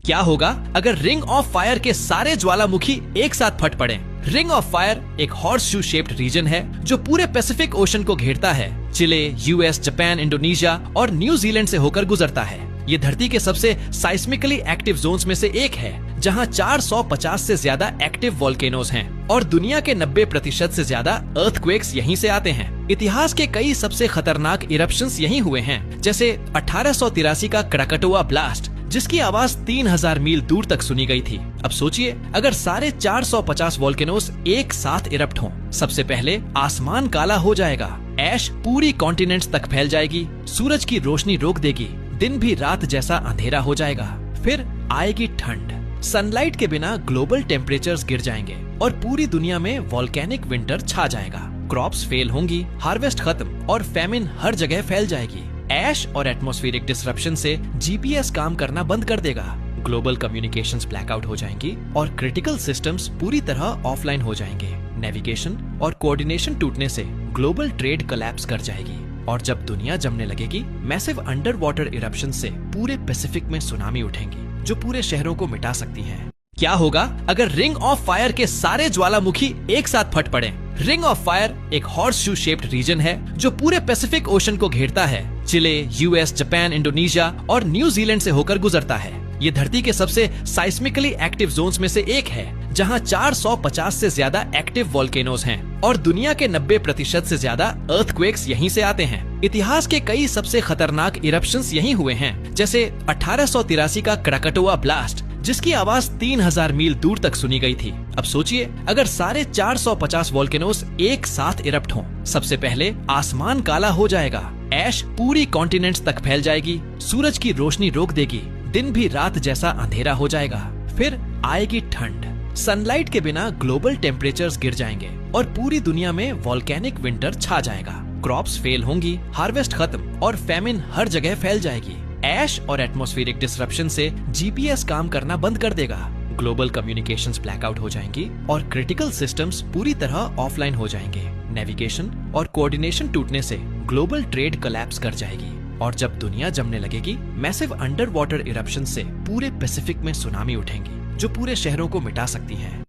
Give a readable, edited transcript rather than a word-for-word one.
क्या होगा अगर रिंग ऑफ फायर के सारे ज्वालामुखी एक साथ फट पड़े? रिंग ऑफ फायर एक हॉर्स शू शेप्ड रीजन है जो पूरे पैसिफिक ओशन को घेरता है। चिले, यूएस, जापान, इंडोनेशिया और न्यूजीलैंड से होकर गुजरता है। ये धरती के सबसे साइस्मिकली एक्टिव जोन्स में से एक है, जहां 450 से ज्यादा एक्टिव वोल्केनोज हैं और दुनिया के 90% से ज्यादा अर्थक्वेक्स यहीं से आते हैं। इतिहास के कई सबसे खतरनाक इरप्शंस यहीं हुए हैं, जैसे 1883 का क्रैकटोआ ब्लास्ट, जिसकी आवाज 3000 मील दूर तक सुनी गई थी। अब सोचिए, अगर सारे 450 वोल्केनोज एक साथ इरप्ट हों, सबसे पहले आसमान काला हो जाएगा, ऐश पूरी कॉन्टिनेंट्स तक फैल जाएगी, सूरज की रोशनी रोक देगी, दिन भी रात जैसा अंधेरा हो जाएगा। फिर आएगी ठंड, सनलाइट के बिना ग्लोबल टेम्परेचर्स गिर जाएंगे और पूरी दुनिया में वोल्केनिक विंटर छा जाएगा। क्रॉप्स फेल होंगी, हार्वेस्ट खत्म और फैमिन हर जगह फैल जाएगी। ऐश और एटमॉस्फेरिक डिसरप्शन से जीपीएस काम करना बंद कर देगा, ग्लोबल कम्युनिकेशंस ब्लैकआउट हो जाएंगी और क्रिटिकल सिस्टम्स पूरी तरह ऑफलाइन हो जाएंगे। नेविगेशन और कोऑर्डिनेशन टूटने से ग्लोबल ट्रेड कोलैप्स कर जाएगी और जब दुनिया जमने लगेगी, मैसिव अंडर वाटर इरप्शन से पूरे पैसिफिक में सुनामी उठेंगी जो पूरे शहरों को मिटा सकती हैं। क्या होगा अगर रिंग ऑफ फायर के सारे ज्वालामुखी एक साथ फट पड़े? रिंग ऑफ फायर एक हॉर्स शू शेप्ड रीजन है जो पूरे पैसिफिक ओशन को घेरता है। चिले, यूएस, जापान, इंडोनेशिया और न्यूजीलैंड से होकर गुजरता है। ये धरती के सबसे साइस्मिकली एक्टिव जोन्स में से एक है, जहां 450 से ज्यादा एक्टिव वोल्केनोज हैं और दुनिया के 90% से ज्यादा अर्थक्वेक्स यहीं से आते हैं। इतिहास के कई सबसे खतरनाक इरप्शंस यहीं हुए हैं, जैसे 1883 का क्रैकटोआ ब्लास्ट, जिसकी आवाज 3000 मील दूर तक सुनी गई थी। अब सोचिए, अगर सारे 450 वोल्केनोज एक साथ इरप्ट हों, सबसे पहले आसमान काला हो जाएगा, ऐश पूरी कॉन्टिनेंट्स तक फैल जाएगी, सूरज की रोशनी रोक देगी, दिन भी रात जैसा अंधेरा हो जाएगा। फिर आएगी ठंड, सनलाइट के बिना ग्लोबल टेम्परेचर्स गिर जाएंगे और पूरी दुनिया में वोल्केनिक विंटर छा जाएगा। क्रॉप्स फेल होंगी, हार्वेस्ट खत्म और फैमिन हर जगह फैल जाएगी। ऐश और एटमॉस्फेरिक डिसरप्शन से जीपीएस काम करना बंद कर देगा, ग्लोबल कम्युनिकेशंस ब्लैकआउट हो जाएंगी और क्रिटिकल सिस्टम्स पूरी तरह ऑफलाइन हो जाएंगे। नेविगेशन और कोऑर्डिनेशन टूटने से ग्लोबल ट्रेड कोलैप्स कर जाएगी और जब दुनिया जमने लगेगी, मैसिव अंडर वाटर इरप्शन से पूरे पैसिफिक में सुनामी उठेंगी जो पूरे शहरों को मिटा सकती है।